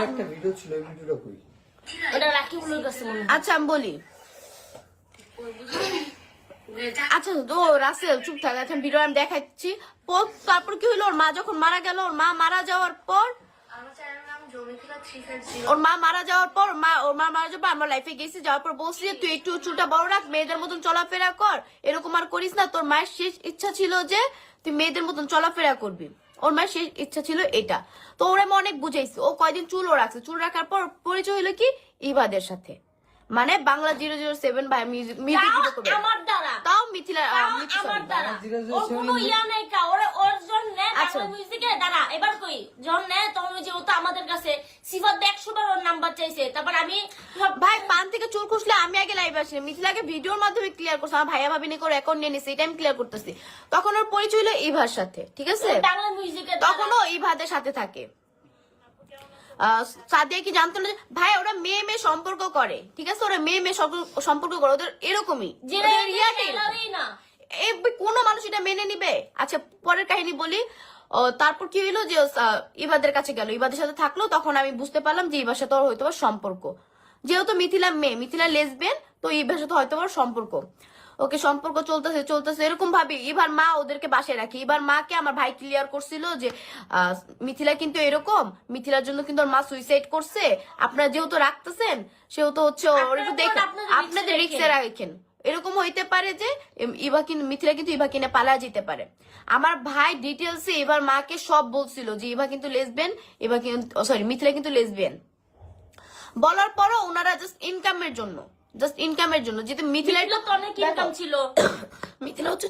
একটা ভিডিও ছিল, ওই ভিডিওটা কই? ওটা রাকিবুলের কাছে মনে হয়। আচ্ছা আমি বলি, আচ্ছা তো রাসেল চুপ থাক, আচ্ছা ভিডিও আমি দেখাচ্ছি। তারপর কি হলো, ওর মা যখন মারা গেল, ওর মা মারা যাওয়ার পর, ওর মা মারা যাওয়ার পর ওর মা মারা যাওয়ার পর আমরা লাইফে গেছি, যাওয়ার পর বলছি যে তুই একটু চুলটা বড় রাখ, মেয়েদের মতন চলাফেরা কর, এরকম আর করিস না। তোর মায়ের শেষ ইচ্ছা ছিল যে তুই মেয়েদের মতন চলাফেরা করবি, ওর মায়ের শেষ ইচ্ছা ছিল এটা। তো ওরা আমি অনেক বুঝাইছি, ও কয়দিন চুলও রাখছে, চুল রাখার পর পরিচয় হলো কি ইবাদের সাথে, মানে বাংলা 007 ভাই মিউজিক ভিডিও করবে আমার দ্বারা, তাও মিথিলা আমার দ্বারা ওর 007 কোনো ইয়া নাই কা, ওর জন্য আচ্ছা। বাংলা মিউজিকে দাঁড়া এবার কই যখন নেয় তখন ওই যে ও তো আমাদের কাছে সিফাত 100 বার ওর নাম্বার চাইছে, তারপর আমি ভাই পান থেকে চুল খুশলে আমি আগে লাইভ আসি, মিথিলাকে ভিডিওর মাধ্যমে ক্লিয়ার করছি, আমার ভাইয়া ভাবিনি করে অ্যাকাউন্ট নিয়ে নিছি, এটা আমি ক্লিয়ার করতেছি। তখন ওর পরিচয় হলো ইভার সাথে, ঠিক আছে, বাংলা মিউজিকে তখনও ইভাদের সাথে থাকে। সাদিয়া কি জানতো না যে ভাই ওরা মেয়ে মেয়ে সম্পর্ক করে, ঠিক আছে, ওরা মেয়ে মেয়ে সম্পর্ক করে, ওদের এরকমই যেটা ওদের রিয়াতেই না কোনো মানুষ এটা মেনে নিবে। আচ্ছা পরের কাহিনী বলি। তারপর কি হইলো যে ইবাদের কাছে গেল, ইবাদের সাথে থাকলো, তখন আমি বুঝতে পারলাম যে ইবার সাথে ওর হয়তো সম্পর্ক, যেহেতু মিথিলা মেয়ে, মিথিলা লেসবেন, তো ইবার সাথে হয়তো সম্পর্ক, ওকে সম্পর্ক চলতেছে চলতেছে এরকম ভাবে এবার মা ওদেরকে বাসায় রাখি। এবার মাকে আমার ভাই ক্লিয়ার করছিল যে মিথিলা কিন্তু এরকম, মিথিলার জন্য কিন্তু ওর মা সুইসাইড করছে, আপনারা যেহেতু রাখতেছেন সেহেতু হচ্ছে ওর একটু দেখেন, আপনাদের রিক্সে রাখেন, এরকম হইতে পারে যে মিথিলা কিন্তু ইভা কিনে পালা যেতে পারে। আমার ভাই ডিটেলসে এবার মাকে সব বলছিল যে ইভা কিন্তু লেসবেন, ইভা কিন্তু সরি মিথিলা কিন্তু লেসবেন, বলার পরও ওনারা জাস্ট ইনকামের জন্য যেহেতু মিথিলার তো অনেক ইনকাম ছিল, মিথিলা হচ্ছে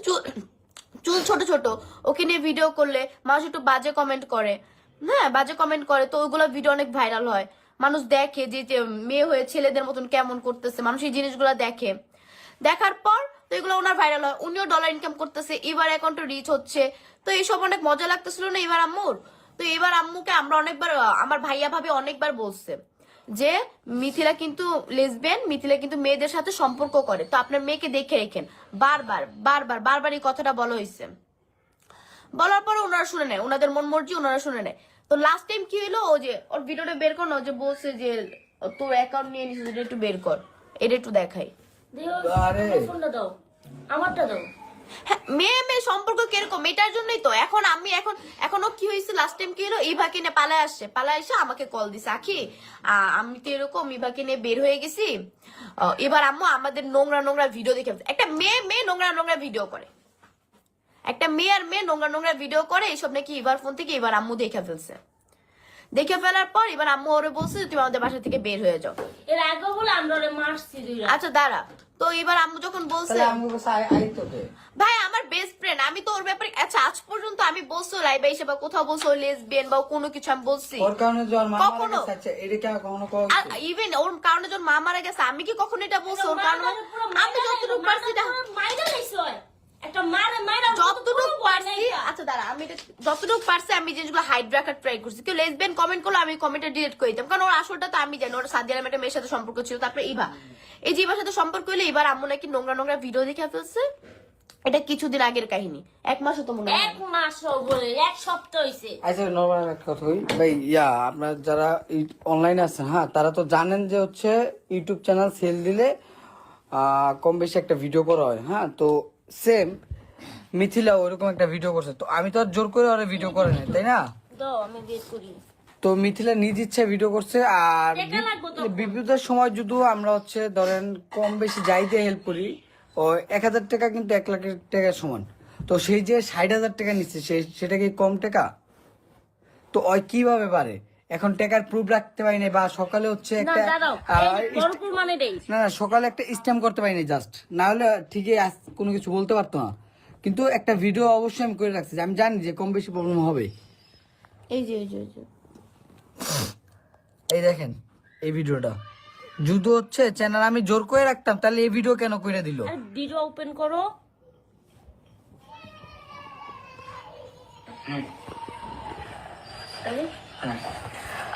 চুল ছোট ছোট, ওকে নিয়ে ভিডিও করলে মানুষ একটু বাজে কমেন্ট করে, হ্যাঁ বাজে কমেন্ট করে, তো ওইগুলো ভিডিও অনেক ভাইরাল হয়, মানুষ দেখে যে মেয়ে হয়ে ছেলেদের মতন কেমন করতেছে, মানুষ এই জিনিসগুলো দেখে, দেখার পর তো এগুলো ওনার ভাইরাল হয়, উনিও ডলার ইনকাম করতেছে, এবার অ্যাকাউন্টে রিচ হচ্ছে, তো এইসব অনেক মজা লাগতেছিল না এবার আম্মুর। তো এবার আম্মুকে আমরা অনেকবার, আমার ভাইয়া ভাবে অনেকবার বলছে যে মিথিলা কিন্তু লেসবেন, মিথিলা কিন্তু মেয়েদের সাথে সম্পর্ক করে, তো আপনার মেয়েকে দেখে রেখেন, বারবার এই কথাটা বলা হয়েছে। বলার পরে ওনারা শুনে নেয়, ওনাদের মন মর্জি ওনারা শুনে নেয়। তো লাস্ট টাইম কি হলো, ও যে ওর ভিডিওটা বের কর না, যে বলছে যে তোর অ্যাকাউন্ট নিয়ে নিছিস, এটা একটু বের কর, এটা একটু দেখাই। ফোনটা দাও, আমারটা দাও। হ্যাঁ মেয়ে মেয়ে সম্পর্ক কিরকম এটার জন্যই তো এখন আমি এখনো কি হয়েছে, লাস্ট টাইম কি হলো, ইভাকে নিয়ে পালায় এসে আমাকে কল দিছে, আখি আমি তো এরকম ইভাকে নিয়ে বের হয়ে গেছি, এবার আম্মু আমাদের নোংরা ভিডিও দেখে, একটা মেয়ে নোংরা ভিডিও করে, একটা মেয়ে আর মেয়ে নোংরা ভিডিও করে, এইসব নাকি এবার ফোন থেকে এবার আম্মু দেখে ফেলছে, দেখে ফেলার পর এবার আম্মু ওরে বলছে তুমি আমাদের বাসা থেকে বের হয়ে যাও, এর আগে বলে আমরা ওরে মারছি দুইরা। আচ্ছা দাঁড়া, তো এবার আম্মু যখন বলছে ভাই আমার বেস্ট ফ্রেন্ড, আমি তো ওর ব্যাপারে, আচ্ছা আজ পর্যন্ত আমি বলছি লাইভে এসে বা কোথাও বলছি লেসবিয়ান বা কোনো কিছু আমি বলছি কখনো, ইভেন ওর কারণে যখন মা মারা গেছে আমি কি কখনো এটা বলছি, ওর কারণে আমি যতটুকু পারছি একটা মারে মাইরা যতটুকু পারছি, আচ্ছা দাঁড়া আমি যতটুকু পারছি আমি জিনিসগুলো হাইড রাখার ট্রাই করছি, কেউ লেসবিয়ান কমেন্ট করলো আমি কমেন্টটা ডিলিট করে দিতাম, কারণ ওর আসলটা তো আমি জানি, ওর সাদিয়া নামে একটা মেয়ের সাথে সম্পর্ক ছিল, তারপরে ইভা, এই যে ইভার সাথে সম্পর্ক হইলে এবার আম্মু নাকি নোংরা ভিডিও দেখে ফেলছে, এটা কিছুদিন আগের কাহিনী, 1 মাসও তো মনে হয়, 1 মাস বলে 1 সপ্তাহ হইছে। আচ্ছা নরমাল একটা কথা কই ভাই, আপনারা যারা অনলাইনে আছেন, হ্যাঁ তারা তো জানেন যে হচ্ছে ইউটিউব চ্যানেল সেল দিলে কম বেশি একটা ভিডিও করা হয়, হ্যাঁ তো সেম মিথিলা ওইরকম একটা ভিডিও করছে, তো আমি তো আর জোর করে ওরা ভিডিও করে নাই, তাই না, দাও আমি বের করি। তো মিথিলা নিজ ইচ্ছা ভিডিও করছে, আর টাকা লাগবে তো। বিপদের সময় যদি আমরা হচ্ছে ধরেন কম বেশি যাইতে হেল্প করি, ও 1000 টাকা কিন্তু 1 লাখ টাকার সমান, তো সেই যে 60,000 টাকা নিচ্ছে সেটা কি কম টাকা, তো ওই কিভাবে পারে, এখন টাকার প্রুফ রাখতে পারি না, বা সকালে হচ্ছে একটা না সকালে একটা স্ট্যাম্প করতে পারি না জাস্ট, না হলে ঠিকই কোনো কিছু বলতে পারতো না, কিন্তু একটা ভিডিও অবশ্যই আমি করে রাখছি, আমি জানি যে কম বেশি প্রবলেম হবে। এই যে এই দেখেন এই ভিডিওটা যদি হচ্ছে চ্যানেল আমি জোর করে রাখতাম, তাহলে এই ভিডিও কেন করে দিল, ভিডিও ওপেন করো,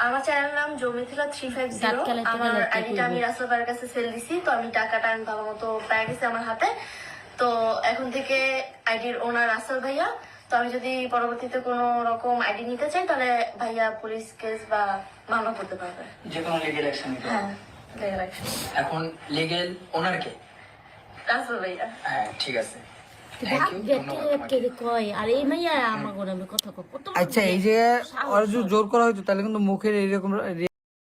আমার চ্যানেল নাম জমিথিলা 350, আমার আইডিটা আমি রাসেল ভাইয়ের কাছে সেল দিছি, তো আমি টাকাটা আমি ভালো মতো পেয়ে গেছি আমার হাতে, তো এখন থেকে আইডির ওনার রাসেল ভাইয়া, তো আমি যদি পরবর্তীতে কোনো রকম আইডি নিতে চাই তাহলে ভাইয়া পুলিশ কেস বা মামলা করতে পারবে। যে কোনো লিগেল অ্যাকশন নিতে হ্যাঁ হবে। legal action। এখন লিগেল ওনারকে? রাসেল ভাইয়া। হ্যাঁ ঠিক আছে, থ্যাংক ইউ, ধন্যবাদ তোমাকে। কয় আর এই মাইয়া আমার কথা কত আচ্ছা এই যে ওরা যদি জোর করা হয়তো তাহলে কিন্তু মুখের এইরকম